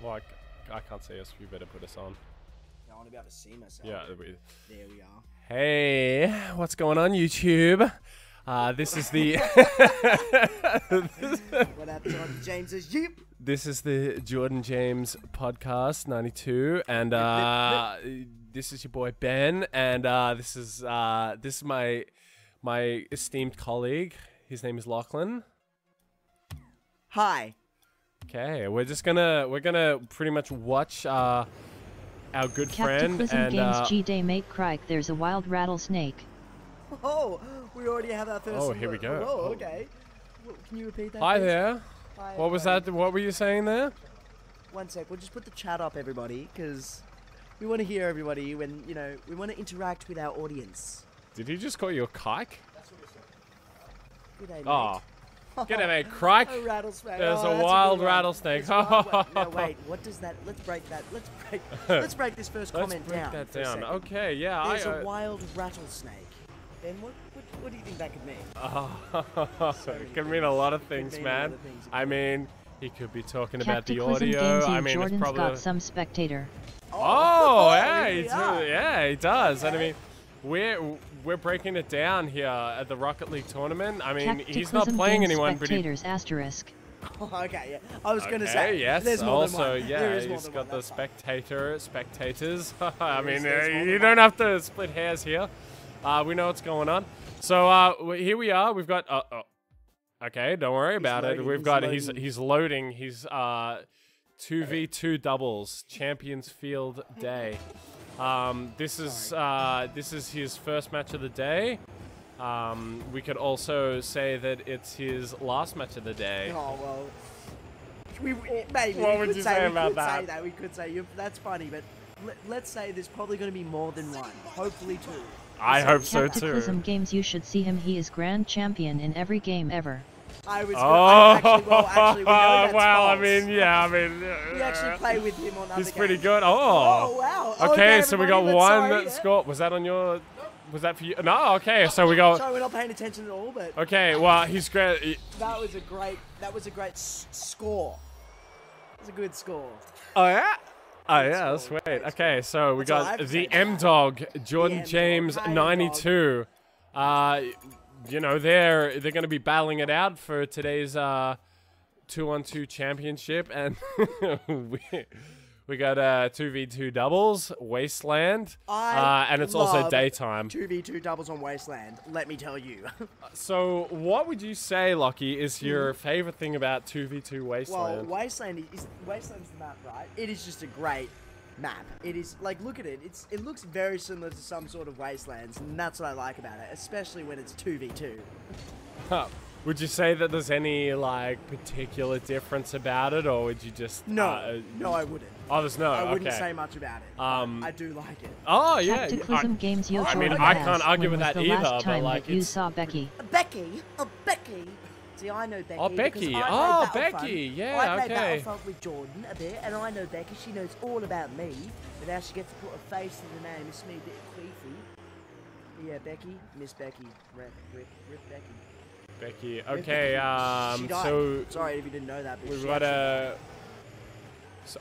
Well, I can't see us. You better put us on. I want to be able to see myself. Yeah. There we are. Hey, what's going on, YouTube? This is the. What up, Jordan James's Yep. This is the Jordan James Podcast 92, and this is your boy Ben, and this is my esteemed colleague. His name is Lachlan. Hi. Okay, we're gonna pretty much watch our good friend and Games G-Day Mate Crike. There's a wild rattlesnake. Oh, we already have our first. Oh, here we go. Oh, okay. Can you repeat that? Hi please? there. Hi, What was that? What were you saying there? 1 sec. We'll just put the chat up, everybody, because we want to hear everybody when we want to interact with our audience. Did he just call you a kike? That's what we said. Good day, mate. Oh. Get him, mate. Crike. A rattlesnake. There's oh, a wild rattlesnake. No, wait. What does that? Let's break that. Let's break this first comment down. Let's break for that a down. second. Okay, yeah. There's a wild rattlesnake. Ben, what do you think that could mean? It could mean a lot of things, man. I mean, he could be talking about the audio. I mean, Jordan's it's probably got some spectator. Oh, here yeah, he does. Okay. And I mean, we're breaking it down here at the Rocket League tournament. I mean, he's not playing anyone, but spectators asterisk. Oh, okay, yeah. I was gonna okay, say. yes. There's more than Also, one. yeah, He's he's got the fine. spectators. I mean, there's more you than don't have to split hairs here. We know what's going on. So here we are. We've got. Okay, don't worry about it. We've got. He's loading. He's 2v2 doubles Champions Field Day. This is his first match of the day. We could also say that it's his last match of the day. Oh well. Maybe. What we would could you say say we about could that? Say that. We could say that's funny, but let's say there's probably going to be more than one. Hopefully two. I hope so too. Cataclysm Games, you should see him. He is grand champion in every game ever. I was. Actually, we know that's well, false. I mean, yeah, I mean. We actually play with him on other He's pretty games. good. Oh wow. Okay, so we got everybody, one sorry, yeah. score. Was that on your? Was that for you? No. Okay, so we got. Sorry, we're not paying attention at all, but. Okay, well, he's great. That was a great score. It was a good score. Oh yeah. Oh yeah, that's score, sweet. great Okay, so we That's all I got have to the say. M-Dog, Jordan M-Dog. James, Hi, 92. You know, they're going to be battling it out for today's 2-on-2 championship, and we got 2v2 doubles, Wasteland, and it's also love daytime. 2v2 doubles on Wasteland, let me tell you. So, what would you say, Lockie, is your favorite thing about 2v2 Well, Wasteland? Wasteland's the map, right? It is just a great map. It is, like, look at it. It looks very similar to some sort of Wastelands, and that's what I like about it, especially when it's 2v2. Would you say that there's any, like, particular difference about it, or would you just... No, no, I wouldn't. Oh, there's no, I wouldn't okay. say much about it. I do like it. Oh, yeah. Cataclysm Games, yo, I mean, Jordan I has. can't argue When with was that the either, last but, time like, that you it's... saw Becky? Becky? Oh, Becky? See, I know Becky. Oh, because Becky. I Oh, play Becky. Battlefront. Yeah, I play okay. Battlefront with Jordan a bit, and I know Becky. She knows all about me, but now she gets to put a face in the name. It's me a bit queefy. But yeah, Becky, Miss Becky, rip Becky. Becky. Okay, She died. so... Sorry if you didn't know that, but We've she got actually a... So,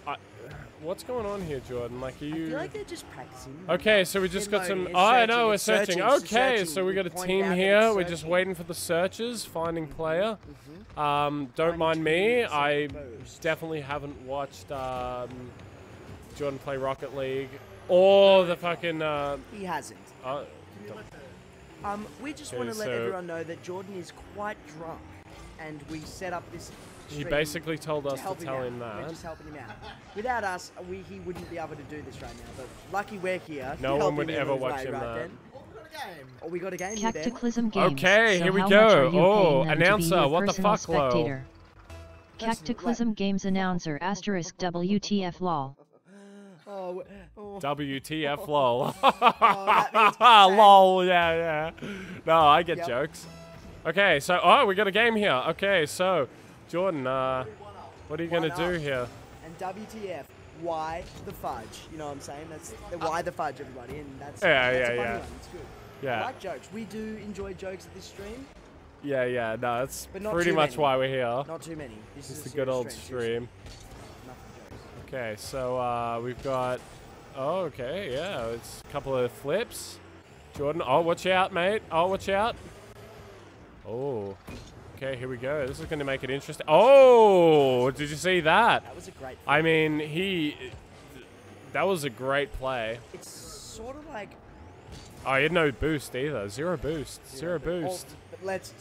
what's going on here, Jordan? Like, are you... I feel like they're just practicing. Okay, so we just It's got some... loading, Oh, I it's know, we're searching, searching. it's Okay, searching. so we got a Pointing team out that here. it's We're just searching. waiting for the searches, finding player. Don't Finding mind me. teams, I I suppose. definitely haven't watched Jordan play Rocket League or the fucking... He hasn't. We just want Okay, to let so- everyone know that Jordan is quite drunk, and we set up this. He stream basically told us to help tell out. him We're that. just helping him out. Without us, he wouldn't be able to do this right now. But lucky we're here. No to one help would him in ever his watch way, him right, that. Ben? Oh, we got a game here, Ben. Cataclysm Games. Okay, so here we how go. much are you Oh, paying them announcer, to be your what the personal fuck, Lo? spectator? Cataclysm Games announcer asterisk WTF lol. Oh, WTF lol. that means Lol, yeah. No, I get Yep. jokes. Okay, so, oh, we got a game here. Okay, so, Jordan, what are you going to do here? And WTF? Why the fudge? You know what I'm saying? That's the why the fudge, everybody, and that's Yeah, that's yeah, a funny yeah. one. It's good. Yeah. I like jokes. We do enjoy jokes at this stream. Yeah, no, that's But not pretty too much many. why we're here. Not too many. This It's is the a good serious old stream. stream. Nothing jokes. Okay, so we've got. Oh, okay, yeah, it's a couple of flips. Jordan, oh, watch out, mate. Oh, watch out. Oh, okay, here we go. This is going to make it interesting. Oh, did you see that? That was a great play. I mean, that was a great play. It's sort of like... Oh, he had no boost either. Zero boost. Zero boost. But let's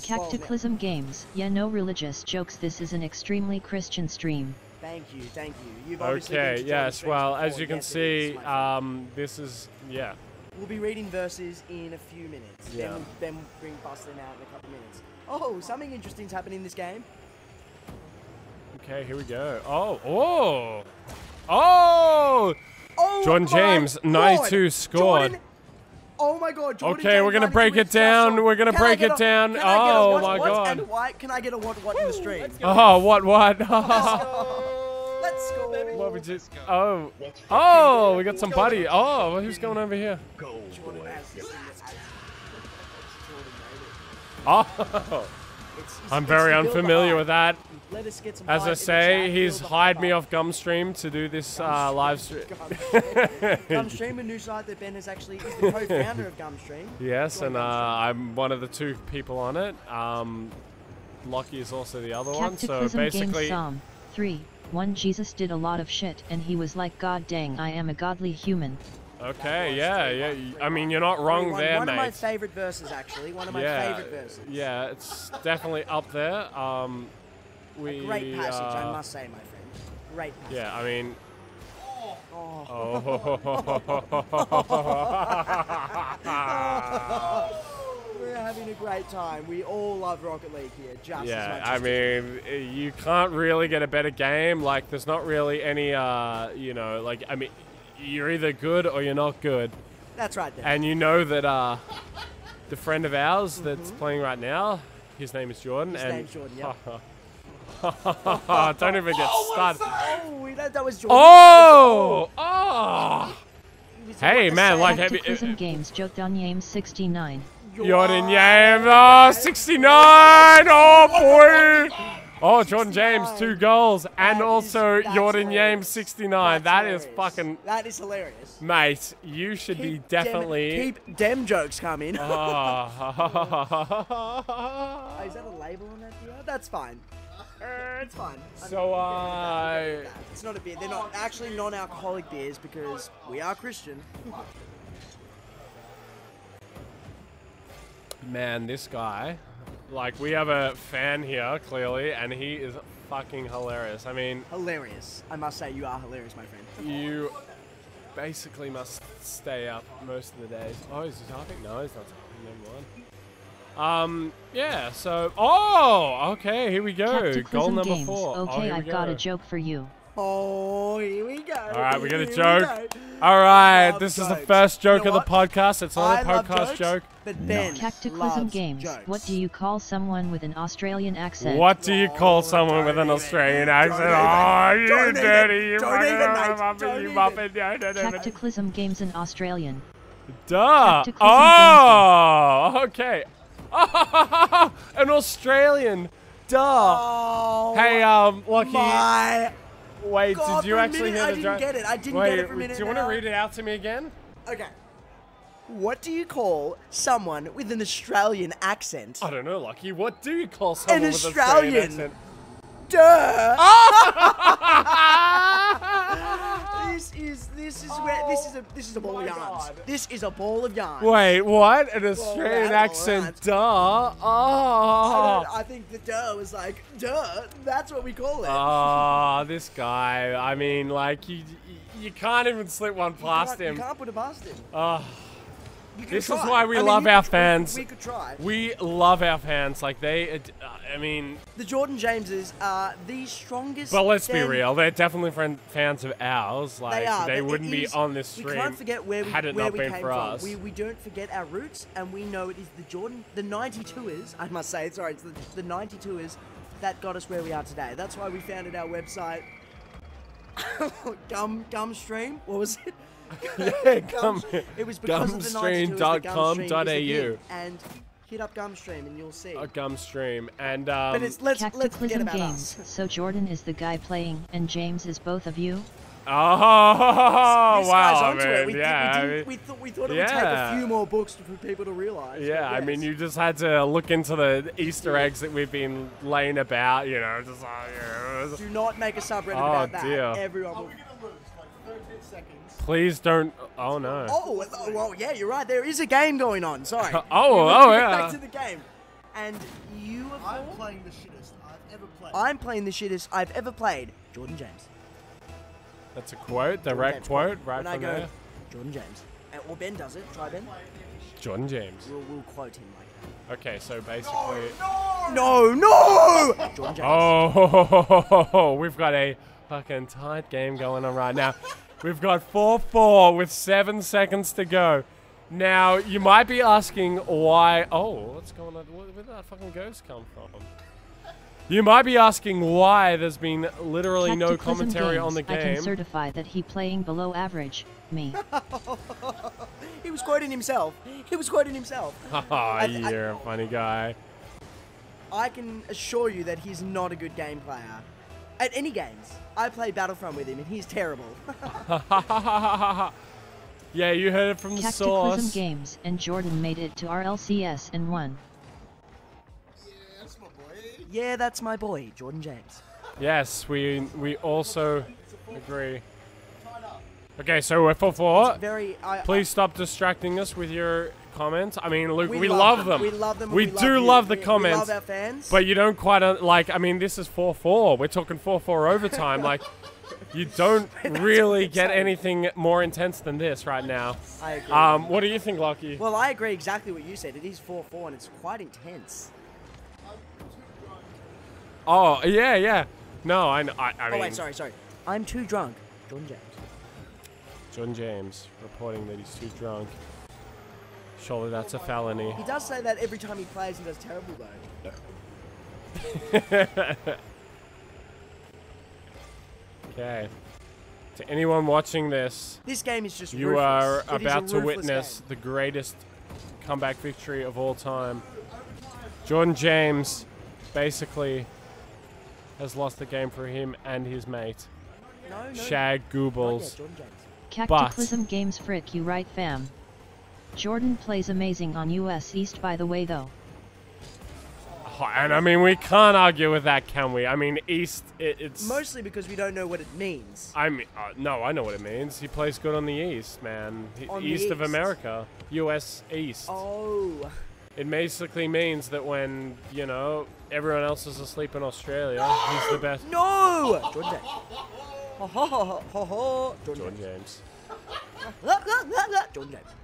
Cataclysm Games. Yeah, no religious jokes. This is an extremely Christian stream. Thank you, thank you. You've obviously been Okay, to yes, Jordan well, streams as you before. can Yes, it see, is, my friend. this is, yeah. We'll be reading verses in a few minutes. Yeah. Then we'll bring Bustin out in a couple minutes. Oh, something interesting's happening in this game. Okay, here we go. Oh! Oh! Jordan James, 92 scored. Jordan, oh my god, Jordan Okay, James, we're gonna 92 break it down. We're gonna break it down. Oh my god. And white? Can I get a what in the stream? Oh, what? Let's go, baby. What would you? Oh, oh, we got some buddy. Oh, who's going over here? Jordan has this thing that's Oh, I'm very unfamiliar with that. Let us get some As hype I in the say, chat, he's build the hired hype me up. off Gumstream to do this live stream. Gumstream, a new site that Ben is the co-founder of Gumstream. Yes, Join and Gumstream. I'm one of the 2 people on it. Lockie is also the other one. So Cataclysm basically, Games Psalm 3:1. Jesus did a lot of shit, and he was like, God dang, I am a godly human. okay, yeah. I mean, you're not wrong there, One mate. of my favorite verses, actually. One of my favorite verses. Yeah, it's definitely up there. A great passage, I must say, my friend. Great passage. Yeah, I mean. We're having a great time. We all love Rocket League here, just as Yeah, much I as mean, you can't really get a better game. Like, there's not really any, you know, like, I mean, you're either good or you're not good. That's right, Dan. And you know that the friend of ours that's playing right now, his name is Jordan. His name's Jordan, yep. Don't even get started. Oh, that was Jordan. Oh! Oh! Hey, man, like, have Cataclysm you... Games joked on Yame 69. Jordan James, oh, 69! Oh, boy! Oh, Jordan James, 2 goals. And also Jordan James, 69. That is fucking... That is hilarious. Mate, you should be definitely... Keep dem jokes coming. Oh. Is that a label on that deal? That's fine. It's fine. So, It's not a beer. They're not actually non-alcoholic beers because we are Christian. Man, this guy, like, we have a fan here, clearly, and he is fucking hilarious. I mean... Hilarious. I must say, you are hilarious, my friend. You basically must stay up most of the days. Oh, is he typing? No, he's not typing. Never mind. Yeah, so... Oh! Okay, here we go. Cataclysm Goal number Games. 4. Okay, I've got a joke for you. Oh, here we go. Alright, we got a Here joke. go. Alright, Love this is the jokes. first joke You know of the what? podcast. It's not a love podcast jokes, joke. But Ben Cataclysm loves Games. jokes. What do you call someone with an Australian accent? What do you call someone with an Australian accent? Oh, you dirty, you muffin. Cataclysm Games in Australian. Duh. Cataclysm Oh, okay. An Australian. Duh. Oh, Hey, Lucky. my Wait, God, did you for a actually minute, hear I the didn't joke? get it. I didn't Wait, get it for a minute do you want to now. read it out to me again? Okay. What do you call someone with an Australian accent? I don't know, Lucky. What do you call someone with an Australian. Australian accent? Duh. Oh! This is a ball of yarns. God. This is a ball of yarns. Wait, what? An Australian that's accent? alright. Duh. Oh. I think the duh was like, duh, that's what we call it. Oh, this guy. I mean, like, you can't even slip one past him. You can't put it past him. Oh, You can this is try. why we I mean, love you our could- fans. We could try. We love our fans. Like, they, I mean... The Jordan Jameses are the strongest. But let's be them- real. They're definitely fans of ours. Like, They are. they but wouldn't it be is- on this stream We can't forget where we, had it where not we been came for from. us. We don't forget our roots, and we know it is the 92ers, I must say, sorry, it's the 92ers that got us where we are today. That's why we founded our website, Gumstream. What was it? Yeah, It was because of the 92ers that Gumstream was the gumstream.com.au. hit, and Hit up Gumstream and you'll see. A Gumstream. And, But let's forget Cataclysm about Games. us. So Jordan is the guy playing, and James is both of you? Oh, This wow, guy's I onto mean, it. yeah. We thought it would take a few more books for people to realize. Yeah, I mean, you just had to look into the Easter eggs that we've been laying about, you know, just like, Do not make a subreddit about that. Dear. Everyone will... Please don't. Oh, no. Oh, well, yeah, you're right. There is a game going on. Sorry. Oh, Get yeah. back to the game. And you are I'm playing the shittest I've ever played. I'm playing the shittest I've ever played. Jordan James. That's a quote, direct James. quote, right When I from go, there. Jordan James. Or Ben does it. Try Ben. Jordan James. We'll quote him like Okay, so basically. that. No! Jordan James. Oh, we've got a fucking tight game going on right now. We've got 4-4 with 7 seconds to go. Now, you might be asking why... Oh, what's going on? Where did that fucking ghost come from? You might be asking why there's been literally no Cataclysm commentary Games. on the I can game. certify that he playing below average. Me. He was quoting himself. He was quoting himself. Haha, you're a funny guy. I can assure you that he's not a good game player. At any games. I played Battlefront with him and he's terrible. Yeah, you heard it from the Cataclysm source. Games, and Jordan made it to RLCS and won. Yeah, that's my boy, Jordan James. Yes, we also agree. Okay, so we're 4-4. Very. Please stop distracting us with your comments. I mean, Luke, we love love them. We love them. We love do you. love the We comments. love our fans. But you don't quite like. I mean, this is 4-4. We're talking 4-4 overtime. Like, you don't really get anything more intense than this right now. I agree. What do you think, Lockie? Well, I agree exactly what you said. It is 4-4 and it's quite intense. Oh, yeah, yeah. No, I mean... Oh, wait, sorry. I'm too drunk. Jordan James. John James reporting that he's too drunk. Surely that's a felony. He does say that every time he plays and does terrible, though. Okay. To anyone watching this, This game is just you ruthless. are It is a about to ruthless witness game. the greatest comeback victory of all time. Jordan James basically has lost the game for him and his mate, No. Shag Not yet, Goobles. Jordan James. Cataclysm Games frick you right fam. Jordan plays amazing on US East by the way though. Oh, and I mean, we can't argue with that, can we? I mean, East, it's... Mostly because we don't know what it means. I mean, no, I know what it means. He plays good on the East, man. On the East of East. America. US East. Oh. It basically means that when, you know, everyone else is asleep in Australia, he's the best. No! Jordan James. Ho ho ho ho ho ho. Jordan James. Jordan James.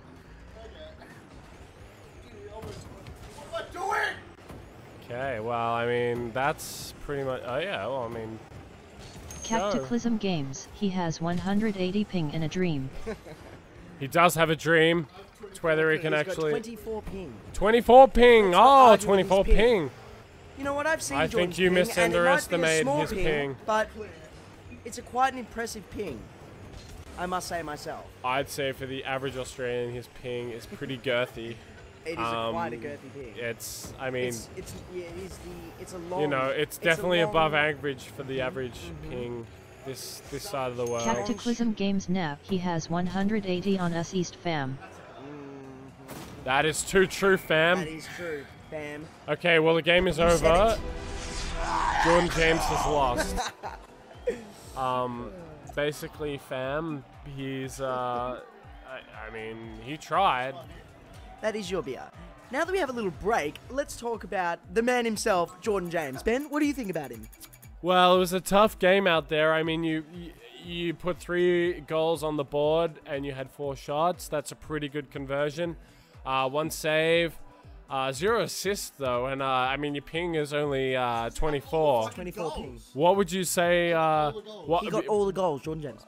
Okay, well, I mean, that's pretty much... Oh, yeah, well, I mean... Cataclysm Games, he has 180 ping in a dream. He does have a dream. It's whether he can He's got actually... 24 ping. 24 ping! not Oh, arguing his 24 ping. ping! You know what? I've seen I Jordan's think you ping, and it might be a misunderestimated small his ping. But it's a quite an impressive ping. I must say myself. I'd say for the average Australian, his ping is pretty girthy. It is quite a girthy ping. It's, I mean... It's a long... You know, it's a definitely long- above average for the average ping this side of the world. Cataclysm Games now, he has 180 on US East fam. That is too true, fam. That is true, fam. Okay, well, the game is You said over. it. Jordan James has lost. Basically, fam, he's, I mean, he tried. That is your beer. Now that we have a little break, let's talk about the man himself, Jordan James. Ben, what do you think about him? Well, it was a tough game out there. I mean, you put 3 goals on the board and you had 4 shots. That's a pretty good conversion. 1 save, 0 assists though, and I mean your ping is only 24. 24 ping. What would you say? What He got all the goals, Jordan James.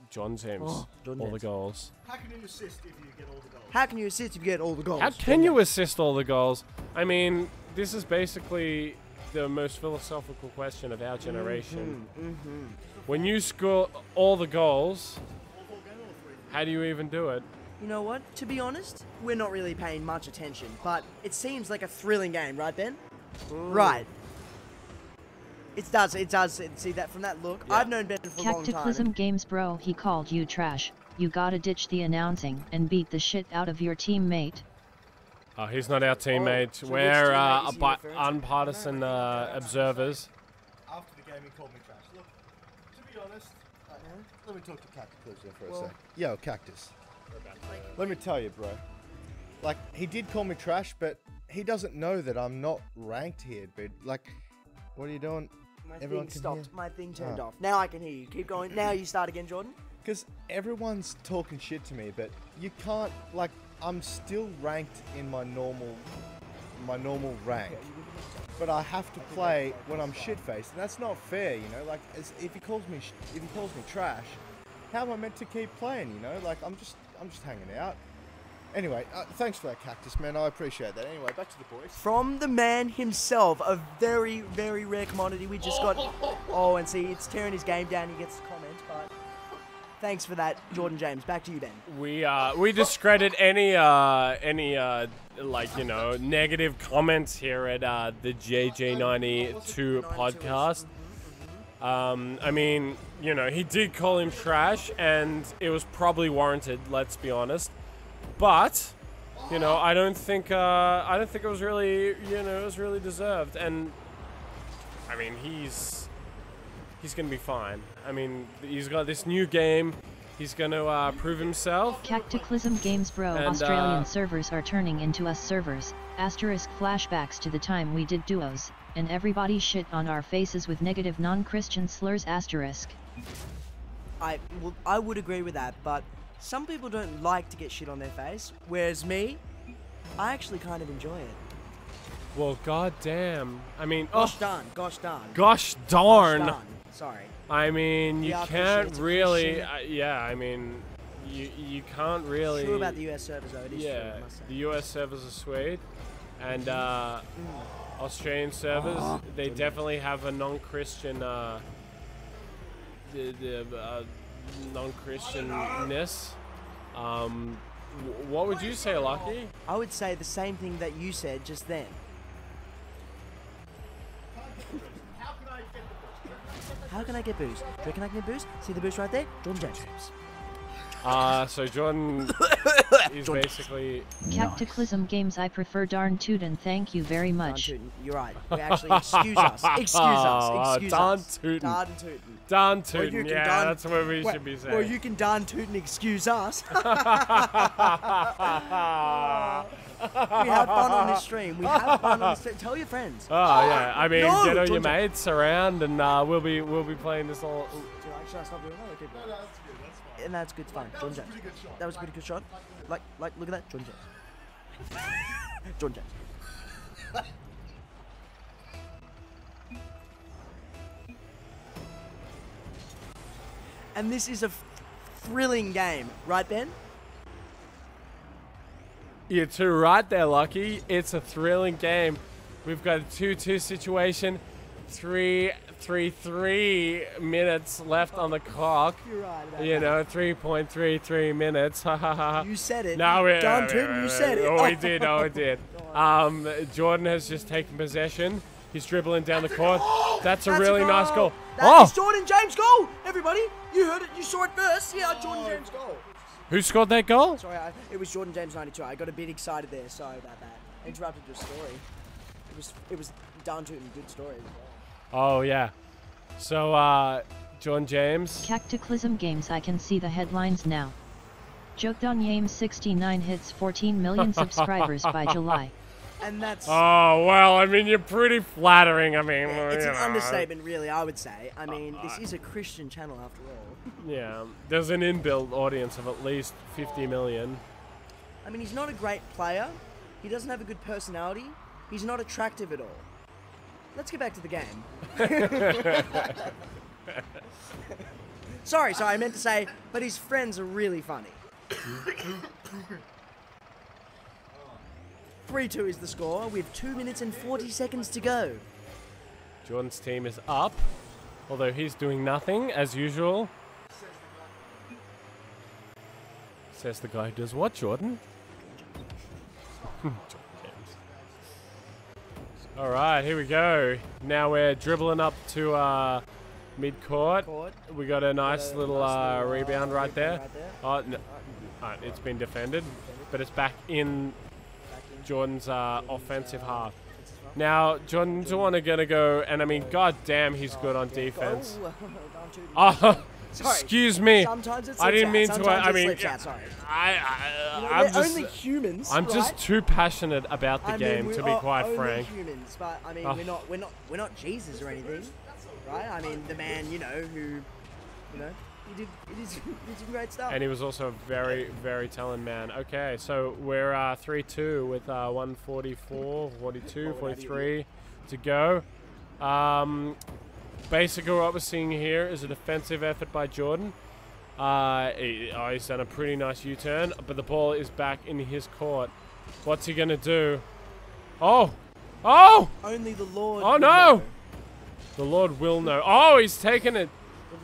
John James, Oh, Jordan all the James. goals. How can you assist if you get all the goals? How can you assist if you get all the goals? How can you assist all the goals? I mean, this is basically the most philosophical question of our generation. When you score all the goals, how do you even do it? You know what? To be honest, we're not really paying much attention, but it seems like a thrilling game, right, Ben? Right. It does. See that from that look? Yeah. I've known Ben for a long time. Cataclysm Games bro, he called you trash. You gotta ditch the announcing and beat the shit out of your teammate. Oh, he's not our teammate. So We're teammate unpartisan observers. After the game, he called me trash. Look, to be honest, let me talk to Cataclysm for a sec. Yo, Cactus. Let me tell you, bro. Like, he did call me trash, but he doesn't know that I'm not ranked here, dude. Like, what are you doing? My thing stopped. My thing turned off. Now I can hear you. Keep going. Now you start again, Jordan. Because everyone's talking shit to me, but you can't, like, I'm still ranked in my normal rank. But I have to play when I'm shit-faced, and that's not fair, you know? Like, if he calls me trash, how am I meant to keep playing, you know? Like, I'm just hanging out. Anyway, thanks for that, Cactus, man. I appreciate that. Anyway, back to the boys. From the man himself, a very, very rare commodity. We just got... Oh, and see, it's tearing his game down. He gets to comment, but... Thanks for that, Jordan James. Back to you, Ben. We discredit any like, you know, negative comments here at the JJ92 podcast. I mean, you know, he did call him trash, and it was probably warranted. Let's be honest. But, you know, I don't think it was really, you know, it was really deserved. And I mean, he's gonna be fine. I mean, he's got this new game. He's gonna prove himself. Cataclysm Games bro, and, Australian servers are turning into us servers. Asterisk flashbacks to the time we did duos, and everybody shit on our faces with negative non-Christian slurs. Asterisk. I would agree with that, but some people don't like to get shit on their face, whereas me, I actually kind of enjoy it. Well, goddamn. I mean, gosh darn. Gosh darn. Gosh darn. Sorry. I mean, you can't really. Yeah, I mean, you can't really. True about the US servers, though. It is true, I must say. The US servers are sweet, and Australian servers, they definitely have a non-Christian, non-Christianness. What would you say, Lucky? I would say the same thing that you said just then. How can I get boost? Do you reckon I can get boost? See the boost right there? Jordan James. So Jordan is basically... Cataclysm Games, I prefer darn tootin', thank you very much. Darn tootin', you're right. We actually, excuse us. Excuse us. Darn tootin'. Darn tootin'. Darn tootin', yeah, that's what we should be saying. Well, you can darn tootin' excuse us. We have fun on this stream. We have fun on this stream. Tell your friends. Oh, yeah. I mean, get all your mates around, and we'll be playing this all... Should I stop doing that? Okay, no, that's good. That's fine. And that's good. Fine. Jordan James. That was a pretty good shot. Like, look at that. Jordan James. Jordan James. And this is a thrilling game, right, Ben? You're too right there, Lucky. It's a thrilling game. We've got a 2-2 situation. 3 minutes left on the clock. You're right about you know, 3.33 minutes. You said it. No, Darn tootin', you said it. Oh, he did. Oh, he did. Jordan has just taken possession. He's dribbling down the court. That's a really nice goal. That is Jordan James' goal. Everybody, you heard it. You saw it first. Yeah, Jordan James' goal. Who scored that goal? Sorry, it was Jordan James 92. I got a bit excited there. Sorry about that. I interrupted your story. It was darn tootin' good story as well. Oh yeah. So Jordan James. Cataclysm Games, I can see the headlines now. Jokdon Yames 69 hits 14 million subscribers by July. And that's... Oh, well, I mean, you're pretty flattering. I mean... It's an understatement, really, I would say. I mean, this is a Christian channel, after all. Yeah, there's an inbuilt audience of at least 50 million. I mean, he's not a great player. He doesn't have a good personality. He's not attractive at all. Let's get back to the game. Sorry, I meant to say, but his friends are really funny. 3-2 is the score. We have 2 minutes and 40 seconds to go. Jordan's team is up, although he's doing nothing, as usual. Says the guy who does what, Jordan? Alright, here we go. Now we're dribbling up to mid-court. We got a nice little rebound right there. Oh, no. It's been defended, but it's back in Jordan's offensive half. Now, Jordan's going to go, and I mean, god damn, he's good on defense. Oh, excuse me. I didn't mean to. I mean, I'm only humans. I'm just too passionate about the game, to be quite frank. Humans, but I mean, we're not Jesus or anything, right? I mean, the man, you know, who, you know, he did some great stuff. And he was also a very, very talented man. Okay, so we're 3-2 with 144, 42, 43 to go. Basically, what we're seeing here is a defensive effort by Jordan. He's done a pretty nice U-turn, but the ball is back in his court. What's he gonna do? Oh! Oh! Only the Lord. Oh no! Know. The Lord will know. Oh, he's taken it.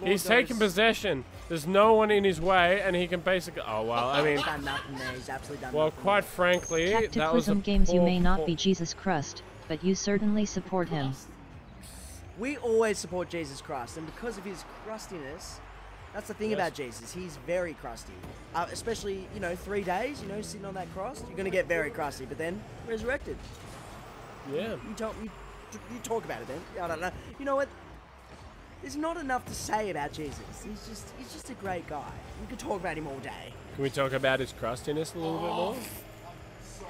He's taken possession. There's no one in his way, and he can basically. Oh well, I mean. He's done nothing there. He's absolutely done well, nothing quite frankly, that was a Tacticalism games. You may not be Jesus Christ, but you certainly support him. We always support Jesus Christ, and because of his crustiness, that's the thing about Jesus. He's very crusty. Especially, you know, 3 days, you know, sitting on that cross, you're going to get very crusty, but then resurrected. Yeah. You talk about it then. I don't know. You know what? There's not enough to say about Jesus. He's just a great guy. We could talk about him all day. Can we talk about his crustiness a little bit more?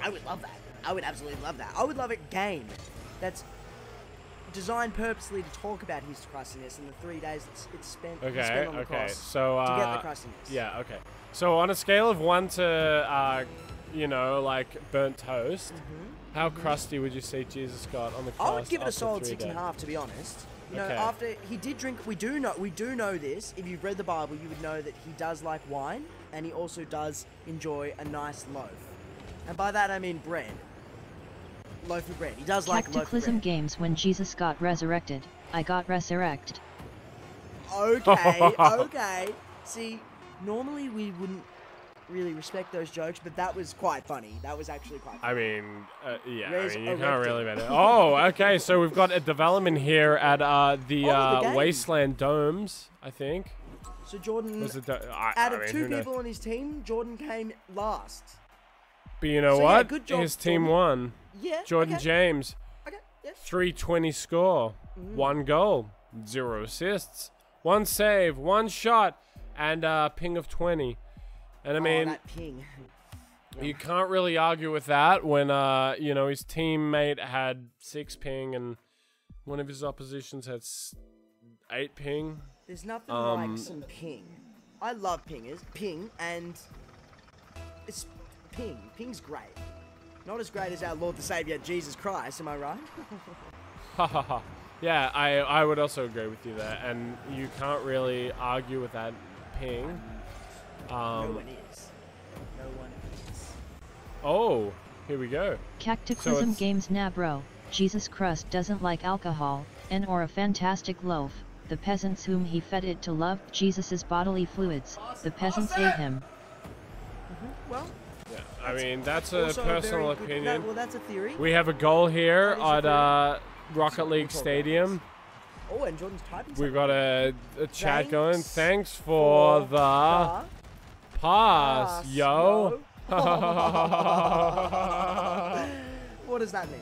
I would love that. I would absolutely love that. I would love a game that's designed purposely to talk about his crustiness and the 3 days it's spent on the cross so to get the crustiness. Yeah, okay. So on a scale of 1 to, you know, like burnt toast, how crusty would you say Jesus got on the cross? I would give it a solid 3 days? 6.5, to be honest. You know, after he did drink, we do know this. If you've read the Bible, you would know that he does like wine, and he also does enjoy a nice loaf. And by that I mean bread. Loaf of bread. He does like loaf of bread. Tacticalism games. When Jesus got resurrected, I got resurrected. Okay, okay. See, normally we wouldn't really respect those jokes, but that was quite funny. That was actually quite funny. I mean, yeah, I mean, you can't really bet it. Oh, okay, so we've got a development here at the Wasteland Domes, I think. So Jordan, out of 2 people on his team, Jordan came last. But you know what? Yeah, good job, his team won. Yeah. Jordan James. Okay. Yes. 320 score, 1 goal, 0 assists, 1 save, 1 shot, and a ping of 20. And I mean, that ping. You can't really argue with that when you know, his teammate had 6 ping and one of his oppositions had 8 ping. There's nothing like some ping. I love ping, and it's ping. Ping's great. Not as great as our Lord and Savior Jesus Christ, am I right? Ha ha ha. Yeah, I would also agree with you there, and you can't really argue with that ping. No one is. No one is. Oh, here we go. Tacticalism games. Nah bro, Jesus Christ doesn't like alcohol, and or a fantastic loaf. The peasants whom he fed it to loved Jesus' bodily fluids. The peasants ate him. Well, yeah, I mean, that's a personal opinion. Well, that's a theory. We have a goal here at Rocket League Stadium. Oh, and Jordan's typing. We've got a chat going. Thanks for the pass, yo. What does that mean?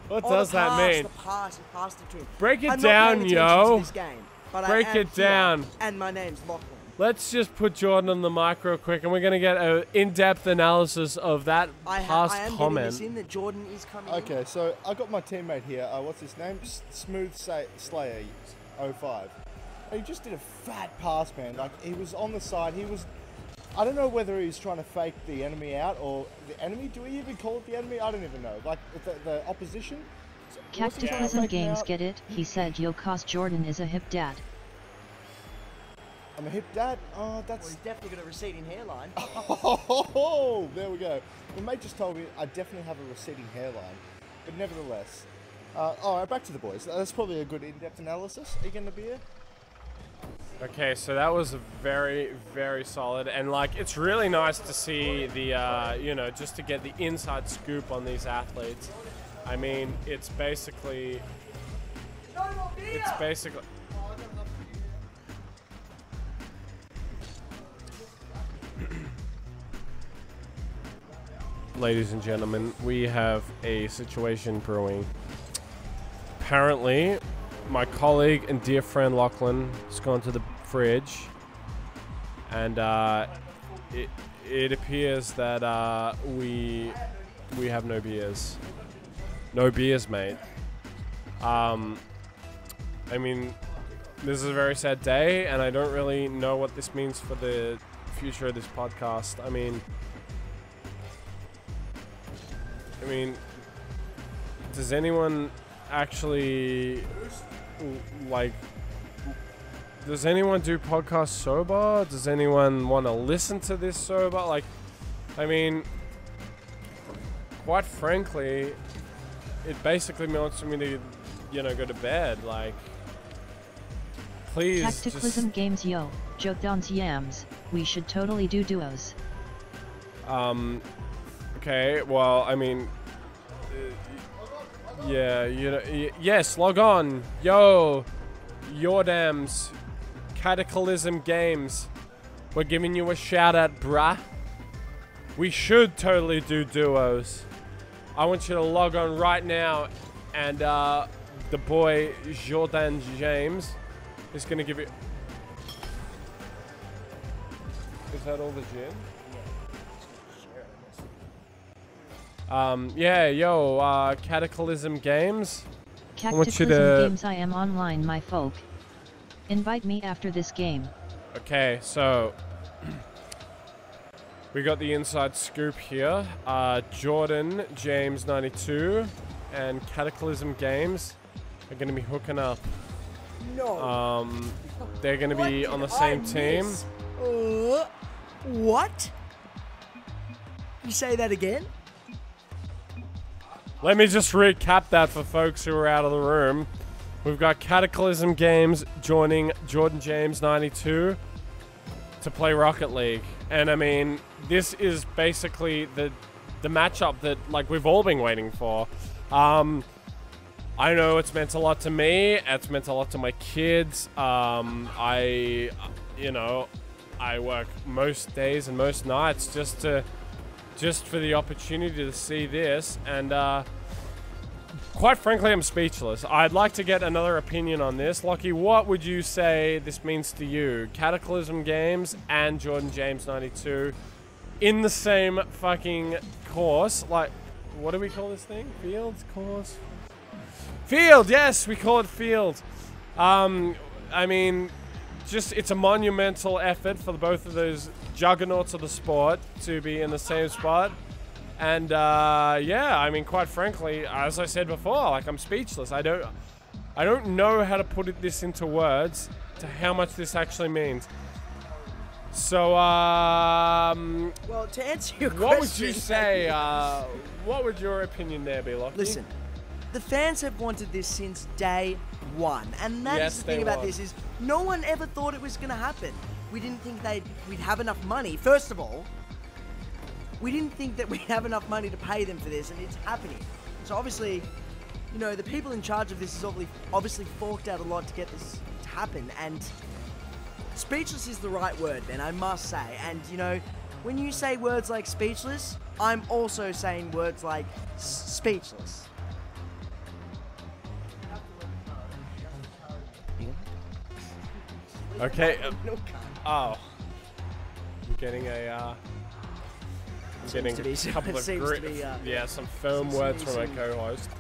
What does that mean? The pass, he passed it to him. Break it down, yo. This game, but break it down. And my name's Lachlan. Let's just put Jordan on the mic real quick, and we're going to get an in-depth analysis of that past I am comment. This in that Jordan is coming Okay, so I got my teammate here. What's his name? Smooth Slayer 05. He just did a fat pass, man. Like, he was on the side. He was... I don't know whether he was trying to fake the enemy out or the enemy. Do we even call it the enemy? I don't even know. Like, the opposition? Tacticalism games. Get it? He said yo cause Jordan is a hip dad. I'm a hip dad? Oh, that's... Well, he's definitely got a receding hairline. Oh, there we go. My mate just told me I definitely have a receding hairline. But nevertheless. Alright, back to the boys. That's probably a good in-depth analysis. Are you going to be here? Okay, so that was very, very solid, and like it's really nice to see the you know, just to get the inside scoop on these athletes. I mean, it's basically ladies and gentlemen, we have a situation brewing. Apparently, my colleague and dear friend Lachlan has gone to the fridge, and it appears that we have no beers. No beers, mate. I mean, this is a very sad day, and I don't really know what this means for the future of this podcast. I mean, does anyone actually, like, does anyone do podcasts sober? Does anyone want to listen to this sober? Like, I mean, quite frankly, it basically wants me to, you know, go to bed. Like, please. Tacticalism just, games, yo. Jotons yams. We should totally do duos. Okay, well, I mean, yeah, you know, yes, log on. Yo, Yordams, Cataclysm Games. We're giving you a shout out, bruh. We should totally do duos. I want you to log on right now, and the boy Jordan James is gonna give you. Is that all the gin? Yeah, yo, Cataclysm Games. Cataclysm Games, I am online, my folk. Invite me after this game. Okay, so we got the inside scoop here. Jordan James 92 and Cataclysm Games are gonna be hooking up. No. They're gonna be on the same team. What? You say that again? Let me just recap that for folks who are out of the room. We've got Cataclysm Games joining Jordan James 92 to play Rocket League. And I mean, this is basically the matchup that, like, we've all been waiting for. I know it's meant a lot to me. It's meant a lot to my kids. You know, I work most days and most nights just for the opportunity to see this, and quite frankly, I'm speechless. I'd like to get another opinion on this. Lockie, what would you say this means to you? Cataclysm Games and Jordan James 92 in the same fucking course. Like, what do we call this thing? Fields? Course? Field! Yes, we call it Field. I mean, just, it's a monumental effort for both of those juggernauts of the sport to be in the same spot. And yeah, I mean, quite frankly, as I said before, like, I'm speechless. I don't know how to put this into words to how much this actually means. So well, to answer your question, what would you say, what would your opinion there be, Lockie? Listen, the fans have wanted this since day one, and that's the thing about this is no one ever thought it was going to happen. We didn't think we'd have enough money. First of all, we didn't think that we'd have enough money to pay them for this, and it's happening. So obviously, you know, the people in charge of this has obviously forked out a lot to get this to happen, and speechless is the right word, Ben, I must say. And, you know, when you say words like speechless, I'm also saying words like speechless. Okay. Oh. I'm getting a couple of some firm words from my co-host.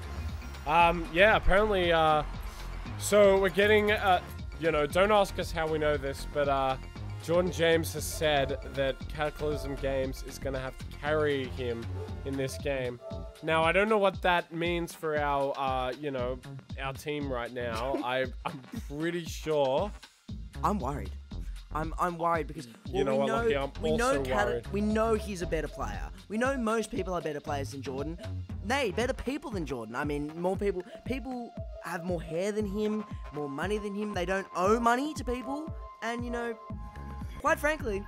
Yeah, apparently, so we're getting, you know, don't ask us how we know this, but Jordan James has said that Cataclysm Games is going to have to carry him in this game. Now, I don't know what that means for our, you know, our team right now. I'm pretty sure. I'm worried. I'm worried because you know what, Lockie, I'm also worried. We know he's a better player. We know most people are better players than Jordan. Nay, better people than Jordan. I mean, more people have more hair than him, more money than him. They don't owe money to people. And, you know, quite frankly,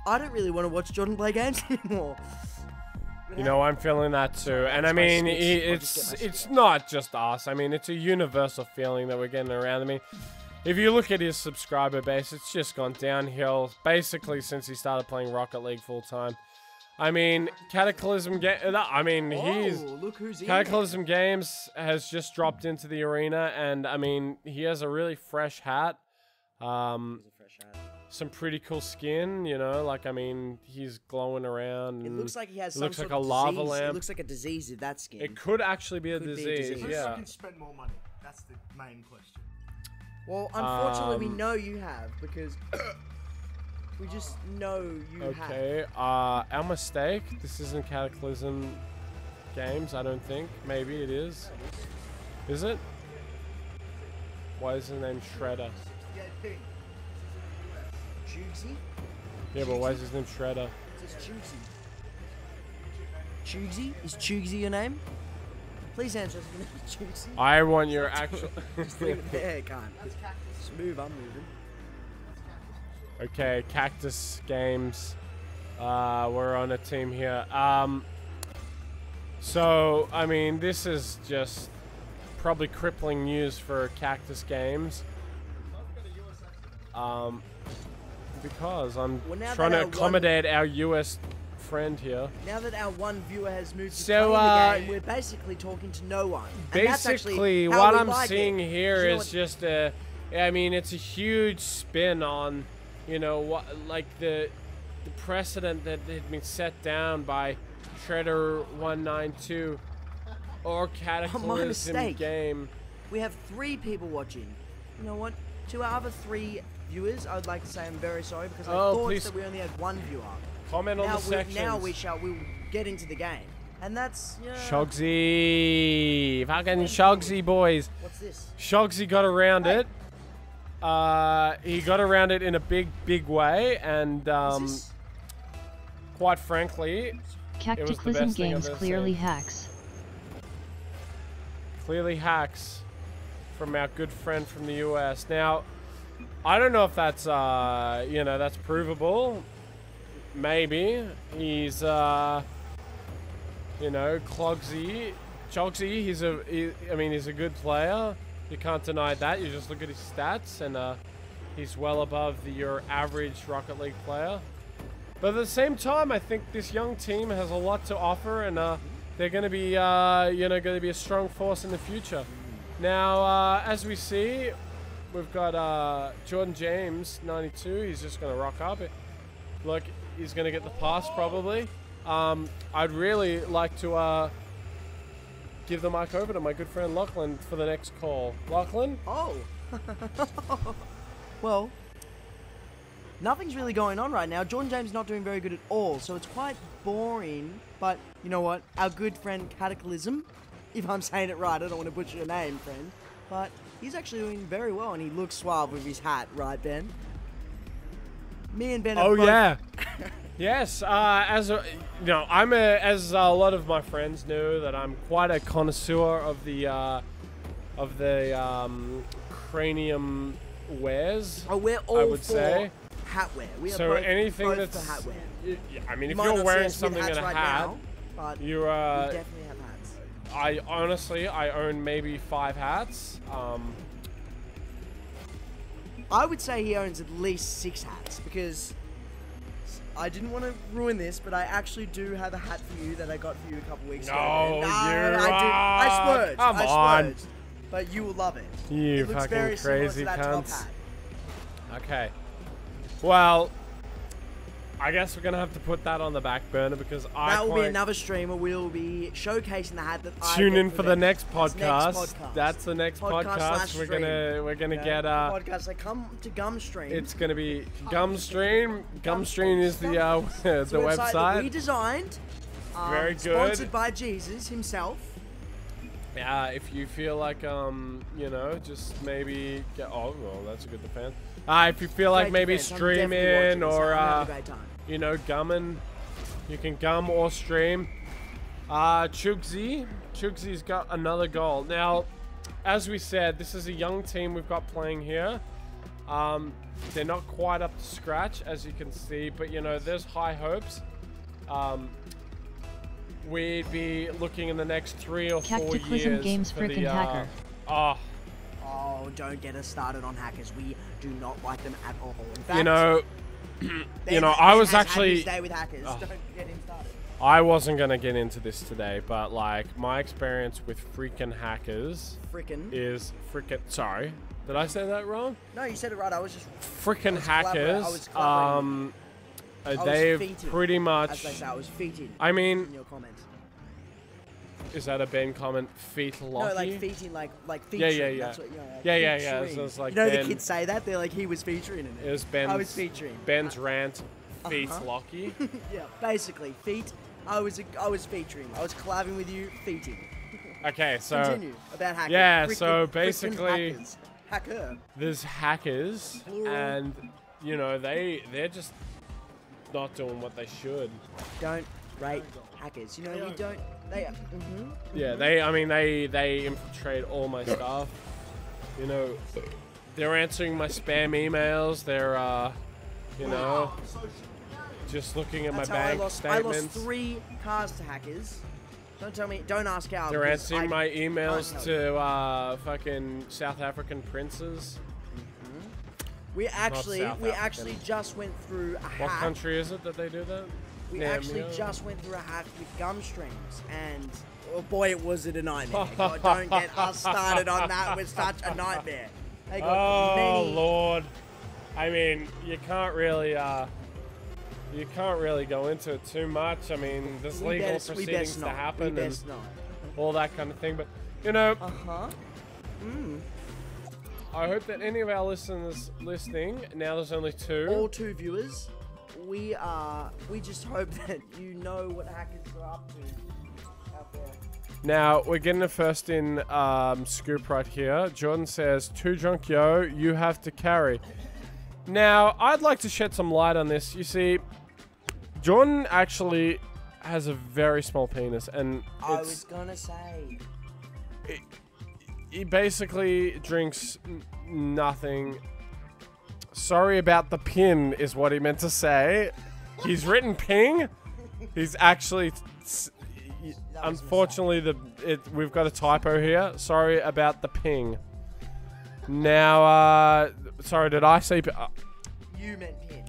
I don't really want to watch Jordan play games anymore. You know, I'm feeling that too. And I mean, it's not just us. I mean, it's a universal feeling that we're getting around. I mean, if you look at his subscriber base, it's just gone downhill basically since he started playing Rocket League full time. I mean, Cataclysm Cataclysm Games has just dropped into the arena, and I mean, he has a really fresh hat. Some pretty cool skin, you know, like, I mean, he's glowing around. It looks like he has some some sort sort of a lava disease. lamp. It looks like a disease with that skin. It could actually be a Could be a disease, disease. yeah. Who's looking to spend more money? That's the main question. Well, unfortunately, we know you have, because we just know you have. Okay, our mistake. This isn't Cataclysm Games, I don't think. Maybe it is. Is it? Why is his name Shredder? Jugsy? Yeah, but why is his name Shredder? It's just Jugsy. Jugsy? Is Jugsy your name? Please answer if your name is Jugsy. I want your actual... Just leave it there, can't. Smooth, I'm moving. Okay, Cactus Games. We're on a team here. So, I mean, this is just probably crippling news for Cactus Games. Because I'm trying to accommodate our US friend here. Now that our one viewer has moved to So, the game, we're basically talking to no one. And that's basically, how what we I'm like seeing it. here You know is just a... I mean, it's a huge spin on, you know, what, like the precedent that had been set down by Shredder 192 or Cataclysm Game. We have 3 people watching. You know what? To our other 3 viewers, I would like to say I'm very sorry because I thought that we only had 1 viewer. Comment on the sections. Now we'll get into the game. And that's, yeah. Shogsy. Fucking Shogsy, boys. What's this? Shogsy got around it. He got around it in a big way, and quite frankly, Cataclysm Games clearly hacks. Clearly hacks from our good friend from the US. Now, I don't know if that's you know, that's provable. Maybe he's you know, Chogsy. He's a good player. You can't deny that. You just look at his stats, and he's well above your average Rocket League player. But at the same time, I think this young team has a lot to offer, and they're going to be, you know, going to be a strong force in the future. Now, as we see, we've got Jordan James, 92. He's just going to rock up. Look, he's going to get the pass probably. I'd really like to give the mic over to my good friend Lachlan for the next call. Lachlan? Oh. Well, nothing's really going on right now. Jordan James is not doing very good at all, so it's quite boring. But you know what? Our good friend Cataclysm, if I'm saying it right, I don't want to butcher your name, friend, but he's actually doing very well, and he looks suave with his hat, right, Ben? Me and Ben. Oh yeah. Yes, as a lot of my friends know, that I'm quite a connoisseur of the cranium wares. Oh, we're all I would say hatwear. We are so both, anything both that's for hatwear. I mean, if you're wearing something in a right hat, now, but you we definitely have hats. I honestly own maybe 5 hats. I would say he owns at least 6 hats, because I didn't want to ruin this, but I actually do have a hat for you that I got for you a couple weeks ago. No, I splurged. Come on. But you will love it. You it looks fucking very crazy similar to that top cunts. hat. Okay. Well, I guess we're gonna have to put that on the back burner, because that will be another stream where we'll be showcasing the hat that I tune get in for the them. next podcast. That's the next podcast. / We're gonna get podcast. They come to Gumstream. It's gonna be Gumstream. Gumstream is the it's the website that we designed. Very good. Sponsored by Jesus himself. Yeah, if you feel like you know, just maybe get. Oh, well, that's a good defense. If you feel like maybe streaming or you know, gumming, you can gum or stream. Chugsy's got another goal now. as we said, this is a young team we've got playing here. They're not quite up to scratch, as you can see, but you know, there's high hopes. We'd be looking in the next 3 or 4 years Games for the hacker. Oh, don't get us started on hackers. We do not like them at all. In fact, you know, I was actually. Stay with hackers. Don't get him started. I wasn't gonna get into this today, but like my experience with freaking hackers is freaking. Sorry, did I say that wrong? No, you said it right. I was just freaking hackers. They've pretty much. As they say, I was feating. I mean, in your comments. Is that a Ben comment? Feet locky? No, like feating, like featuring. Yeah. That's what, you know, like Yeah. So it's like, you know, Ben, the kids say that they're like he was featuring in it. It was Ben's, I was featuring. Ben's rant. Feet locky. Yeah, basically feet. I was featuring. I was collabing with you, feating. Okay, so continue about hackers. Yeah, so basically, hacker. There's hackers, and you know they're just not doing what they should. Don't rate hackers. You know we don't. They. Yeah, they infiltrate all my stuff. You know, they're answering my spam emails. They're you know, just looking at my bank statements. I lost 3 cars to hackers. Don't tell me. Don't ask how. They're answering my emails to fucking South African princes. We actually just went through a hack. What country is it that they do that? We actually just went through a hack with gum streams, and oh boy, was it a nightmare. God, don't get us started on that. It was such a nightmare. They got Lord. I mean, you can't really go into it too much. I mean, there's legal proceedings to happen and all that kind of thing. But you know, I hope that any of our listeners listening, now there's only 2. All 2 viewers. We just hope that you know what hackers are up to out there. Now we're getting a first in scoop right here. Jordan says, "Too drunk, yo. You have to carry." Now I'd like to shed some light on this. You see, Jordan actually has a very small penis, and I was gonna say he basically drinks nothing. Sorry about the pin is what he meant to say. He's written ping. He's actually, unfortunately, we've got a typo here. Sorry about the ping. Now, sorry, did I say? You meant pin.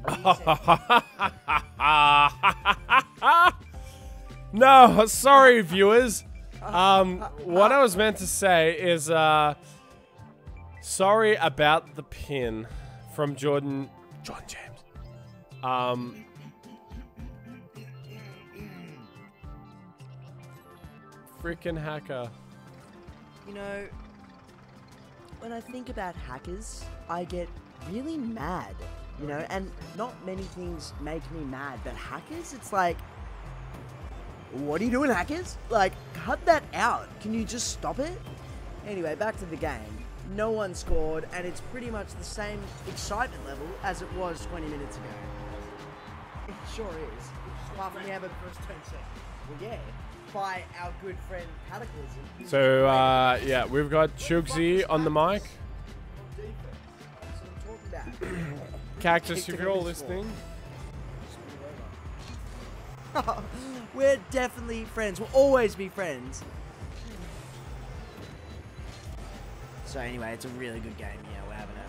No, sorry, viewers. What I was meant to say is, sorry about the pin. From John James. Freaking hacker. You know, when I think about hackers, I get really mad. You know, and not many things make me mad, but hackers, it's like, what are you doing, hackers? Like, cut that out. Can you just stop it? Anyway, back to the game. No one scored, and it's pretty much the same excitement level as it was 20 minutes ago. It sure is. Apart from we have a first turn set. Well, yeah, by our good friend Cataclysm. So, yeah, we've got Chugsy on the mic. Cactus, if you're all listening. We're definitely friends. We'll always be friends. So anyway, it's a really good game. Yeah, we're having a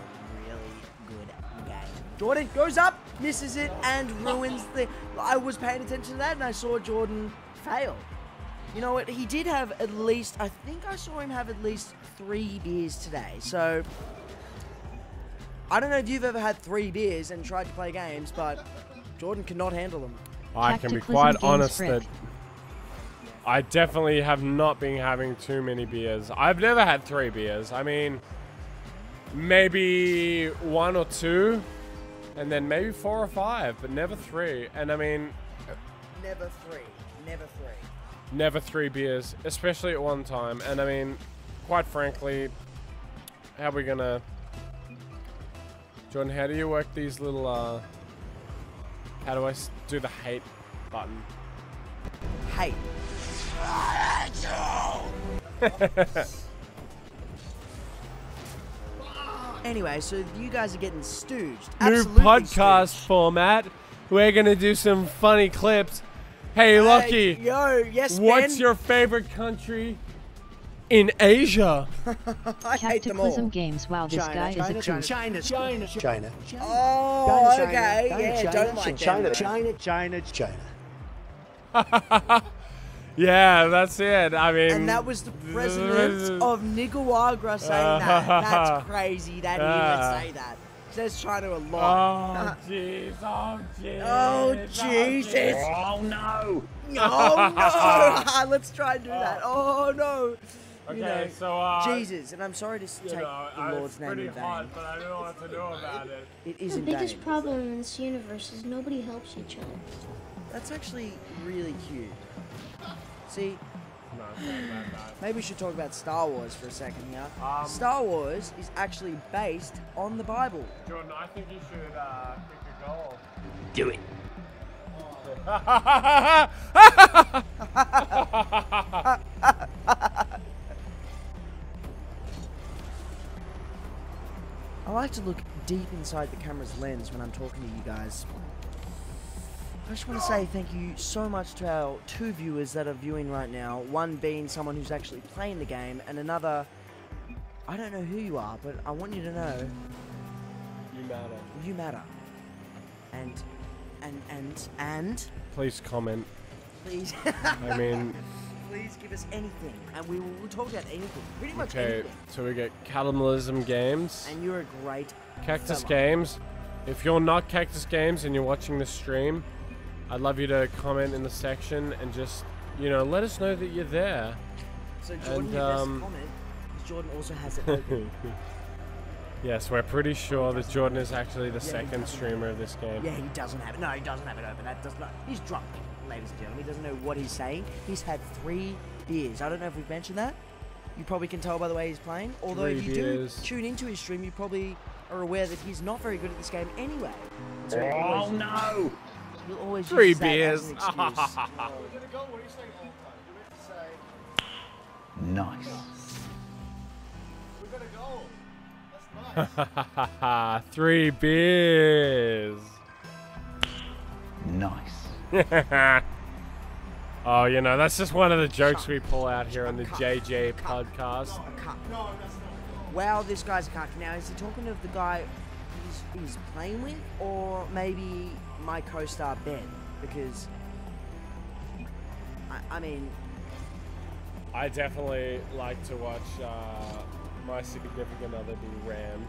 really good game. Jordan goes up, misses it, and ruins the... I was paying attention to that, and I saw Jordan fail. You know what? He did have at least... I think I saw him have at least 3 beers today. So... I don't know if you've ever had 3 beers and tried to play games, but Jordan cannot handle them. I can be quite honest that I definitely have not been having too many beers. I've never had 3 beers. I mean, maybe 1 or 2, and then maybe 4 or 5, but never 3. And I mean... Never 3. Never 3. Never 3 beers, especially at one time. And I mean, quite frankly, how are we gonna... Jordan, how do you work these little, how do I do the hate button? Hate. Anyway, so you guys are getting stooged. New Absolutely podcast stooged. format. We're gonna do some funny clips. Hey, Lucky. Yo, yes, What's Ben? your favorite country in Asia? I hate them all. Cataclysm Games. Wow, this guy is a creep. China. Oh, okay. Yeah, don't like them. China. Yeah, that's it. I mean, And that was the president of Nicaragua saying that. That's crazy that he would say that. Says China a lot. Oh, jeez. Oh, jeez. Oh, Jesus. Oh no! Oh, no. Let's try and do that. Oh, no. Okay, You know, so, Jesus, and I'm sorry to take the Lord's it's name pretty in vain. hot, but I don't know what to do about it. It is The in biggest vain. problem in this universe is nobody helps each other. That's actually really cute. See, No, it's not that bad. maybe we should talk about Star Wars for a second here. Star Wars is actually based on the Bible. Jordan, I think you should pick a goal. Do it. I like to look deep inside the camera's lens when I'm talking to you guys. I just want to say thank you so much to our 2 viewers that are viewing right now. One being someone who's actually playing the game, and another, I don't know who you are, but I want you to know You matter. you matter. And Please comment. please, I mean, please give us anything, and we'll talk about anything, pretty much okay, anything. so we get Cataclysm Games, And you're a great Cactus fella. Games. If you're not Cactus Games and you're watching this stream, I'd love you to comment in the section and just, let us know that you're there. So Jordan, And, your best comment, is Jordan also has it open. Yes, we're pretty sure that Jordan is actually the second doesn't streamer of this game. Yeah, he doesn't have it. No, he doesn't have it open. That does not. He's drunk, ladies and gentlemen. He doesn't know what he's saying. He's had 3 beers. I don't know if we've mentioned that. You probably can tell by the way he's playing. Although 3 if you beers. do tune into his stream, you probably are aware that he's not very good at this game anyway. So Oh no! he'll always 3 use that as beers. an excuse. Nice. 3 beers. Nice. Oh, that's just one of the jokes we pull out here on the JJ podcast. A cup. Wow, this guy's a cuck. Now, is he talking of the guy he's playing with, or maybe my co-star Ben? Because I mean, I definitely like to watch my significant other be rammed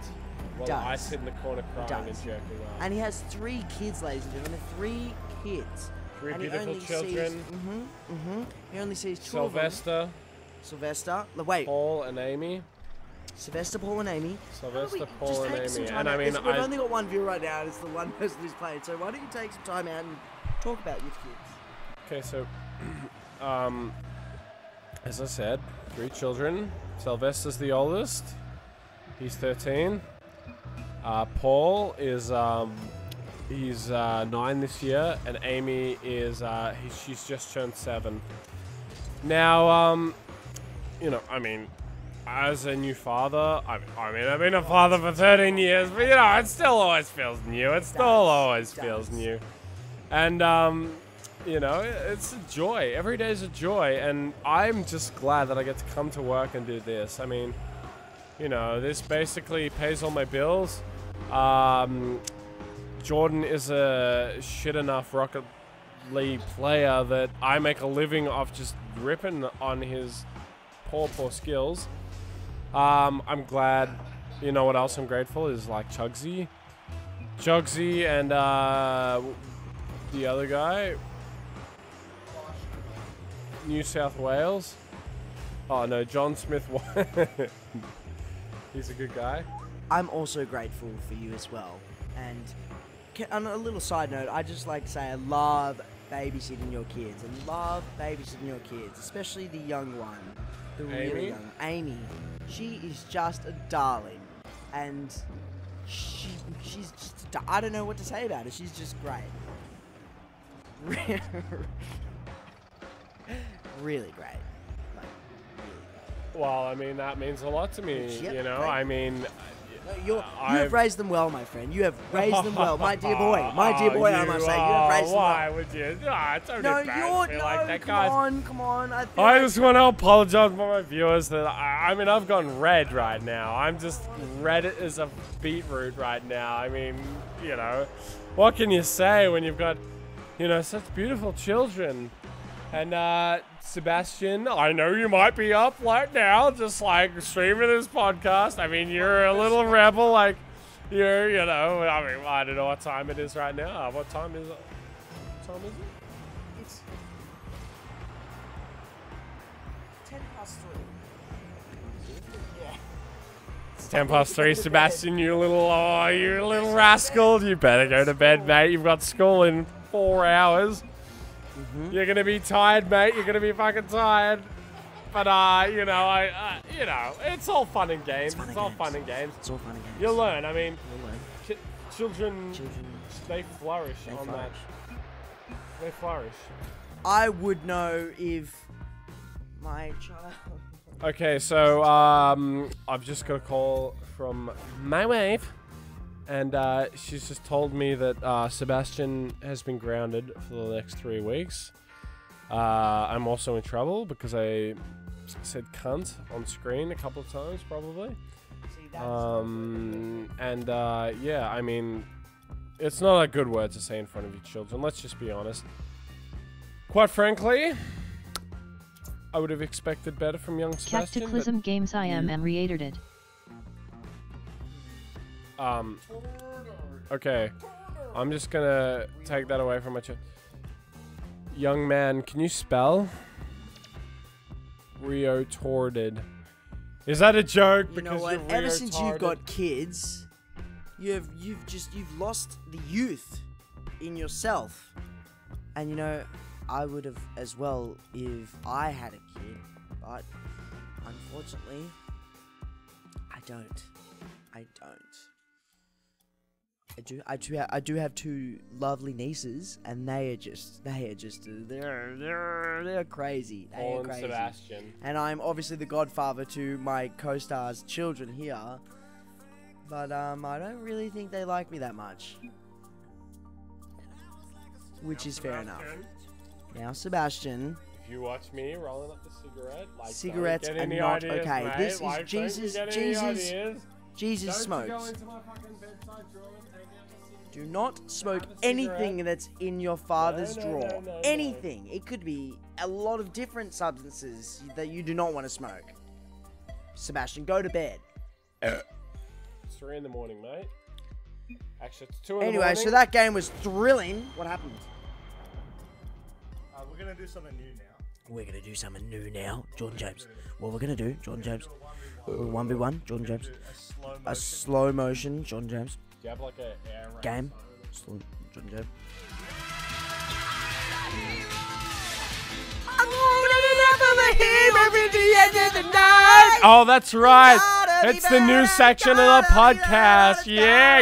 while I Does. sit in the corner crying and Does. jerking off. and he has 3 kids, ladies and gentlemen. 3 kids. 3 And he beautiful only children. He only sees 2 of them. Sylvester, Sylvester. Wait. Paul, and Amy. Sylvester, Paul, and Amy. Sylvester, Just Paul, and take some Amy. time And I out. mean, We've only got 1 viewer right now, and it's the one person who's playing. So why don't you take some time out and talk about your kids? okay, so, as I said, 3 children. Sylvester's the oldest. He's 13. Paul is, he's 9 this year, and Amy is, she's just turned 7. Now, I mean, as a new father, I mean, I've been a father for 13 years, but it still always feels new. It still always feels new. And, it's a joy. Every day is a joy, and I'm just glad that I get to come to work and do this. I mean, this basically pays all my bills. Jordan is a shit enough Rocket League player that I make a living off just ripping on his poor skills. I'm glad. You know what else I'm grateful is like Chugsy and the other guy, New South Wales. Oh no, John Smith. He's a good guy. I'm also grateful for you as well. And on a little side note, I just like to say I love babysitting your kids. And love babysitting your kids, especially the young one. The really Amy? young Amy. She is just a darling. And she's just, I don't know what to say about her. She's just great. Really great. Like, really great. Well, I mean, that means a lot to me, Yep, you know? right. I mean, You have raised them well, my friend. You have raised them well, my dear boy. My dear boy, I must say, you have raised them well. Why would you? Don't embarrass me like that, guys. Come on. I just want to apologize for my viewers that I mean, I've gone red right now. I'm just red as a beetroot right now. I mean, you know, what can you say when you've got, you know, such beautiful children? And Sebastian, I know you might be up right now, just like streaming this podcast. I mean, you're a little rebel, like you're, you know. I mean, I don't know what time it is right now. What time is it? What time is it? It's 3. Yeah. It's 3:10, Sebastian. You little rascal. You better go to bed, mate. You've got school in 4 hours. You're gonna be tired, mate. You're gonna be fucking tired. But you know, you know, it's all fun and games. It's all fun and games. It's all fun and games. You'll learn. I mean, You'll learn. Children, they flourish on that. They flourish. I would know if my child. Okay, so I've just got a call from my wife. And she's just told me that Sebastian has been grounded for the next 3 weeks. I'm also in trouble because I said cunt on screen a couple of times, probably. Yeah, I mean, it's not a good word to say in front of your children. Let's just be honest. Quite frankly, I would have expected better from young Sebastian. Cataclysm Games I am reiterated. Okay, I'm just gonna take that away from my chat. Young man, can you spell? Retorted. Is that a joke? You know what? Ever since you've got kids, you've lost the youth in yourself. And you know, I would have as well if I had a kid, but unfortunately, I don't. I do have 2 lovely nieces, and they're crazy. They are crazy. Sebastian. And I'm obviously the godfather to my co-star's children here, but I don't really think they like me that much, which is fair enough. Now, Sebastian. If you watch me rolling up the cigarette, like cigarettes are not ideas, okay. Mate. This is like, Jesus smokes. Go into my fucking bedside drawer and take out the Do not smoke anything that's in your father's drawer. Anything. It could be a lot of different substances that you do not want to smoke. Sebastian, go to bed. It's 3 in the morning, mate. Actually, it's 2 in the morning. Anyway, so that game was thrilling. What happened? We're going to do something new now. We're going to do something new now. Jordan James. What we're going to do, Jordan James. 1v1, Jordan James. A slow motion, Jordan James. Do you have like a air game? Slow, Jordan James. Oh, that's right. It's the new section of the podcast. Yeah.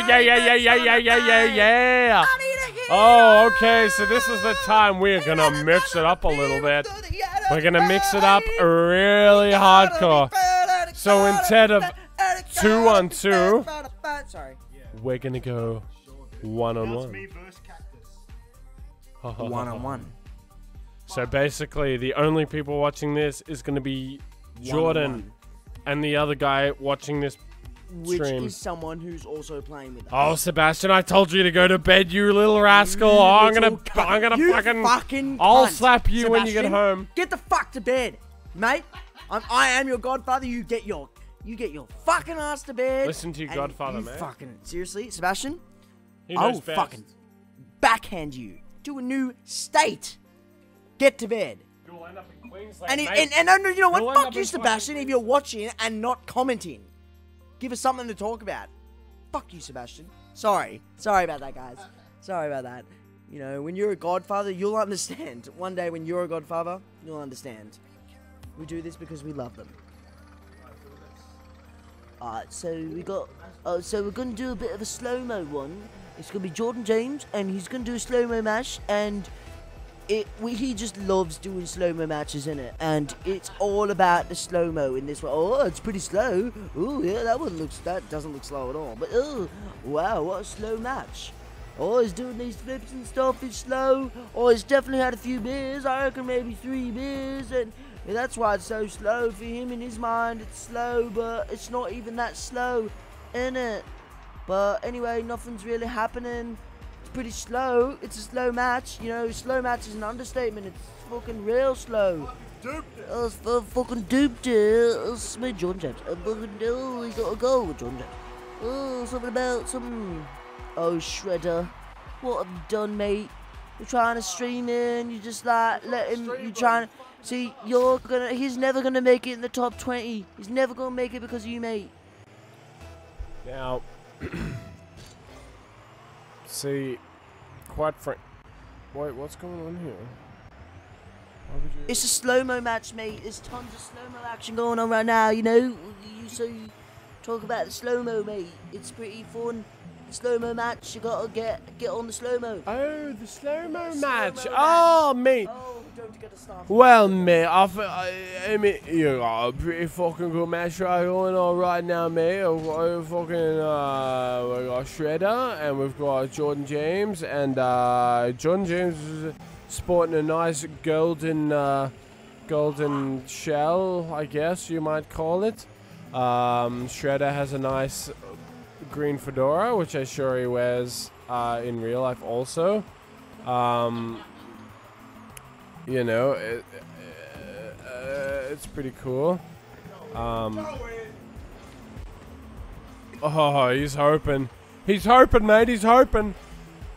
Oh, okay. So this is the time we're going to mix it up a little bit. We're going to mix it up really hardcore. So instead of 2-on-2, we're going to go 1-on-1. 1-on-1. So basically, the only people watching this is going to be Jordan and the other guy watching this stream. Which is someone who's also playing with us. Oh, Sebastian, I told you to go to bed, you little rascal. Oh, I'm gonna fucking I'll slap you Sebastian, when you get home. Get the fuck to bed, mate. I am your godfather. You get your fucking ass to bed. Listen to your godfather, mate. Fucking seriously, Sebastian. I'll fucking backhand you to a new state. Get to bed. You'll end up in Queensland, and mate. you know what? Fuck you, Sebastian, if you're watching and not commenting. Give us something to talk about. Fuck you, Sebastian. Sorry about that, guys. Sorry about that. You know, when you're a godfather, you'll understand. One day when you're a godfather, you'll understand. We do this because we love them. So we got. So we're gonna do a bit of a slow-mo one. It's gonna be Jordan James, and he's gonna do a slow-mo mash, and he just loves doing slow-mo matches, innit? And it's all about the slow-mo in this one. Oh, it's pretty slow. Oh, yeah, that doesn't look slow at all. But, oh, wow, what a slow match. Oh, he's doing these flips and stuff. It's slow. Oh, he's definitely had a few beers. I reckon maybe 3 beers. And yeah, that's why it's so slow for him in his mind. It's slow, but it's not even that slow, innit? But anyway, nothing's really happening. It's pretty slow. It's a slow match. You know, slow match is an understatement. It's fucking real slow. I fucking duped it. It's my John James. I fucking know he got a goal with John James. Oh, something about some... Oh, Shredder. What have you done, mate? You're trying to stream in. You just like let him... You're trying to... See, he's never gonna make it in the top 20. He's never gonna make it because of you, mate. Now... See, quite frank. Wait, what's going on here? It's a slow-mo match, mate. There's tons of slow-mo action going on right now, you know? You talk about the slow-mo, mate. It's pretty fun. Slow-mo match, you gotta get on the slow-mo. Oh, the slow-mo match. Oh, mate. Oh, don't get to start. Well, mate, I mean, you got a pretty fucking good match right going on right now, mate. We've got fucking, we got Shredder, and we've got Jordan James, and Jordan James is sporting a nice golden shell, I guess you might call it. Shredder has a nice green fedora, which I'm sure he wears in real life also. You know, it's pretty cool. Oh, he's hoping. He's hoping, mate. He's hoping.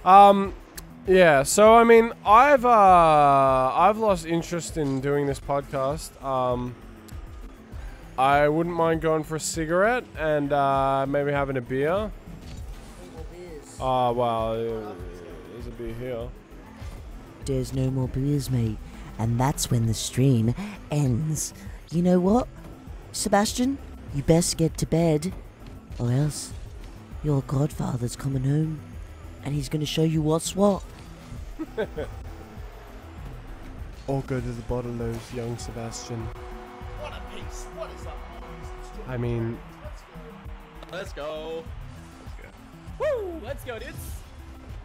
Yeah. So I mean, I've lost interest in doing this podcast. I wouldn't mind going for a cigarette and maybe having a beer. Oh, well, there's a beer here. There's no more beers, mate. And that's when the stream ends. You know what, Sebastian? You best get to bed, or else your godfather's coming home and he's gonna show you what's what. Or go to the Bottlenose, young Sebastian. What a piece. What is up? I mean... Let's go. Woo! Let's go, dudes!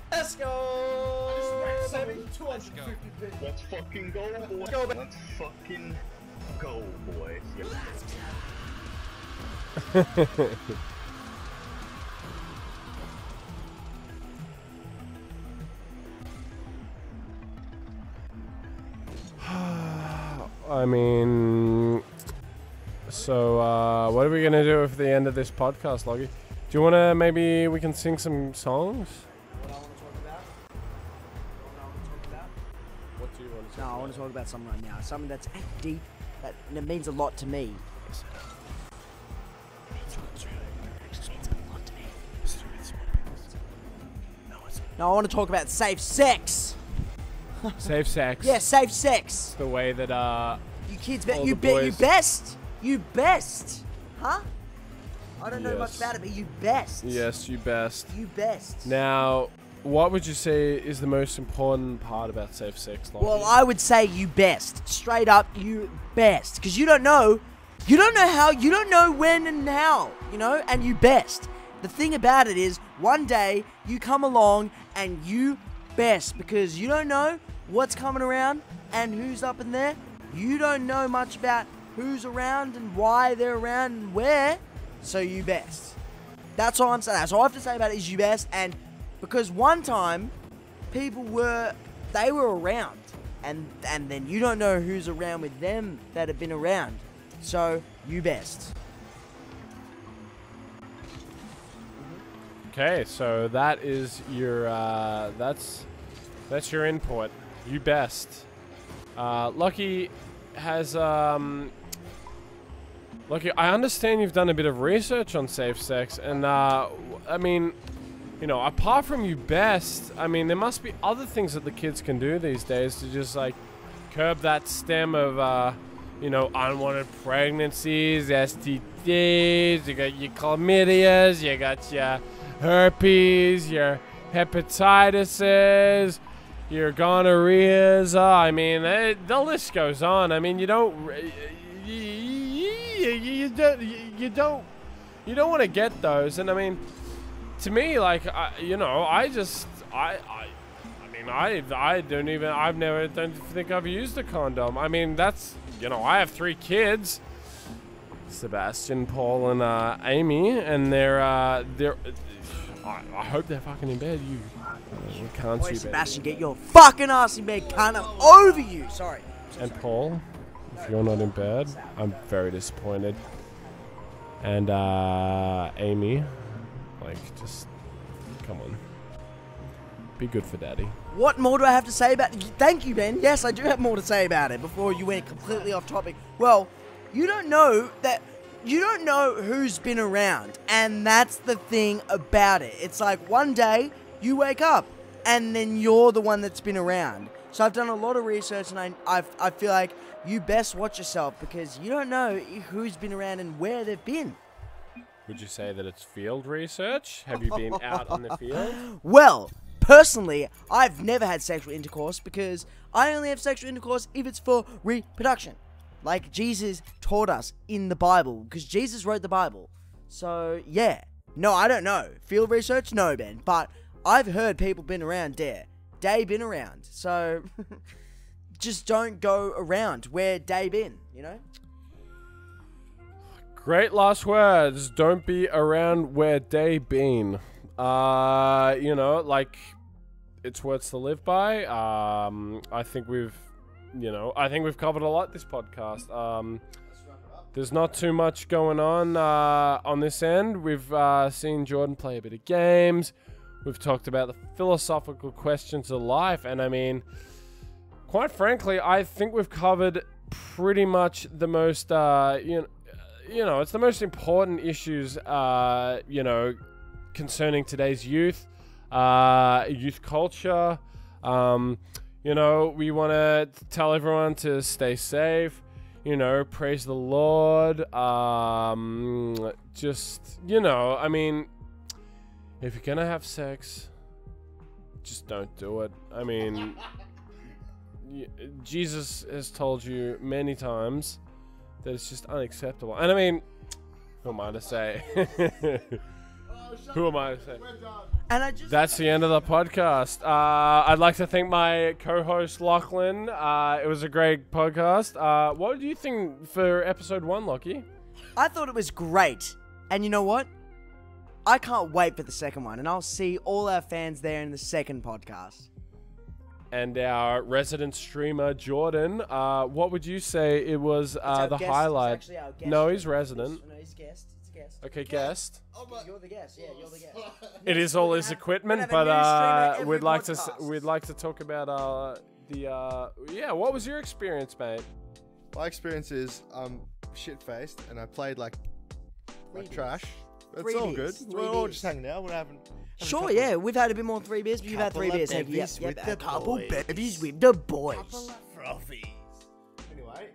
Let's go. Let's go. Let's fucking go, boys. Let's fucking go, boys. I mean... So, what are we gonna do with the end of this podcast, Loggy? Do you wanna, maybe we can sing some songs? What I want to talk about? What do you want to talk No, I want to talk about something right now. Something that's deep, that means a lot to me. No, I want to talk about safe sex. Safe sex. Yeah, safe sex. The way that, You kids, all you the boys- You best. Huh? I don't know much Yes. about it, but you best. Yes, you best. You best. Now, what would you say is the most important part about safe sex, Loggy? Well, I would say you best. Straight up, you best. Because you don't know how, you don't know when and how, you know, and you best. The thing about it is, one day, you come along and you best. Because you don't know what's coming around and who's up in there. You don't know much about who's around and why they're around and where. So you best. That's all I'm saying. That's all I have to say about it is you best. And because one time, they were around. And then you don't know who's around with them that have been around. So, you best. Okay, so that is your, that's your input. You best. Lucky has, Lucky, I understand you've done a bit of research on safe sex, and, I mean, you know, apart from you best, I mean, there must be other things that the kids can do these days to just, like, curb that stem of, you know, unwanted pregnancies, STDs, you got your chlamydias, you got your herpes, your hepatitises, your gonorrheas. I mean, the list goes on. I mean, you don't want to get those. And I mean, to me, like, you know, I don't think I've used a condom. I mean, that's, you know, I have 3 kids, Sebastian, Paul, and Amy, and they're I hope they're fucking in bed. You can't see Sebastian, get your fucking ass in bed, cunt. I'm over you. Sorry. And Paul, if you're not in bed, I'm very disappointed. And Amy, like, just come on, be good for daddy. What more do I have to say about it? Thank you, Ben. Yes, I do have more to say about it before you went completely off topic. Well, you don't know who's been around, and that's the thing about it. It's like one day you wake up and then you're the one that's been around. So I've done a lot of research, and I feel like you best watch yourself because you don't know who's been around and where they've been. Would you say that it's field research? Have you been out on the field? Well, personally, I've never had sexual intercourse because I only have sexual intercourse if it's for reproduction. Like Jesus taught us in the Bible, because Jesus wrote the Bible. So, yeah. No, I don't know. Field research? No, Ben. But I've heard people been around there. They been around. So, just don't go around where they been, you know? Great last words. Don't be around where they been. You know, like, it's words to live by. I think we've covered a lot this podcast. There's not too much going on this end. We've seen Jordan play a bit of games. We've talked about the philosophical questions of life. And I mean, quite frankly, I think we've covered pretty much the most, you know, it's the most important issues, you know, concerning today's youth, youth culture. You know, we want to tell everyone to stay safe, you know, praise the Lord. Just, you know, I mean, if you're going to have sex, just don't do it. I mean, Jesus has told you many times that it's just unacceptable. And I mean, who am I to say? Who am I to say? And that's the end of the podcast. I'd like to thank my co-host Lachlan. It was a great podcast. What do you think for episode 1, Lockie? I thought it was great. And you know what? I can't wait for the second one. And I'll see all our fans there in the second podcast. And our resident streamer, Jordan. What would you say it was the guest. highlight? It's actually our guest. No, he's resident. No, he's guest. It's guest. Okay, guest. You're the guest. Yeah, you're the guest. It is all his equipment, but we'd like to talk about yeah. What was your experience, mate? My experience is shit-faced, and I played like trash. It's all good. We're all just hanging out. We're having Sure, yeah. We've had a bit more than 3 beers, but you've had 3 beers. Bevies with the couple boys. bevies with the boys. frothies. Anyway,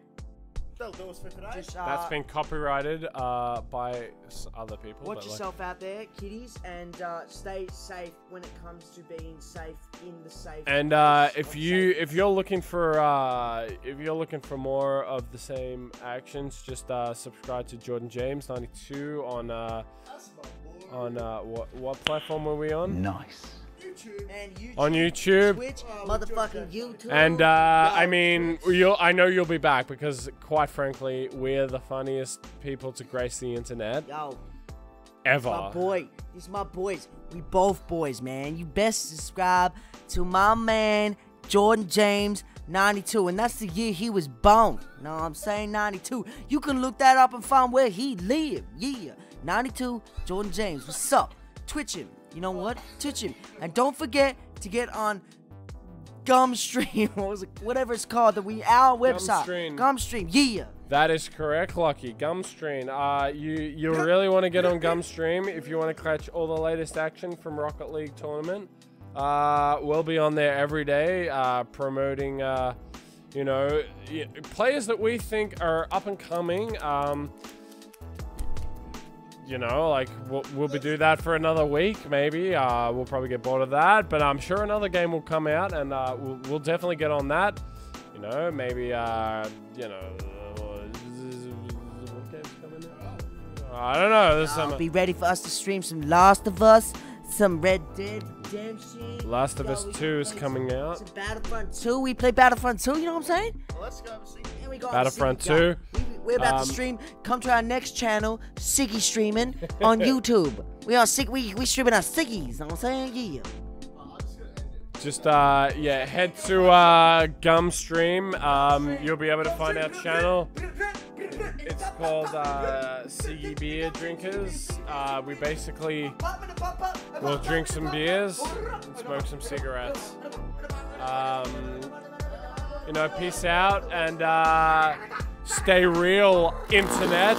that'll do us for today. That's been copyrighted by other people. Watch yourself out there, kiddies, and stay safe when it comes to being safe in the safe. And if you're looking for more of the same actions, just subscribe to Jordan James 92 on what platform were we on? Nice. YouTube. On YouTube. Twitch, motherfucking YouTube. And I mean, I know you'll be back because, quite frankly, we're the funniest people to grace the internet. Yo. Ever. My boy. These my boys. We both boys, man. You best subscribe to my man, Jordan James 92. And that's the year he was born. Know what I'm saying? 92. You can look that up and find where he lived. Yeah. 92, Jordan James. What's up? Twitch him. You know what? Twitch him. And don't forget to get on Gumstream. Whatever it's called. Our website. Gumstream. Yeah. That is correct, Lucky. Gumstream. You really want to get on Gumstream if you want to catch all the latest action from Rocket League tournament. We'll be on there every day, promoting, you know, players that we think are up and coming. you know, like we'll be doing that for another week, maybe. We'll probably get bored of that, but I'm sure another game will come out, and we'll definitely get on that. You know, maybe you know, what game's coming out? I don't know. There's some. Be ready for us to stream some Last of Us, some Red Dead Redemption. Last of Us 2 is coming out. Some Battlefront 2. We play Battlefront 2. You know what I'm saying? Let's go see. Battlefront 2. We're about to stream. Come to our next channel, Siggy Streaming on YouTube. We are sick. We streaming our Siggies. You know what I'm saying? Yeah. Just yeah, head to Gumstream. You'll be able to find our channel. It's called Siggy Beer Drinkers. We basically will drink some beers and smoke some cigarettes. You know, peace out and stay real, internet.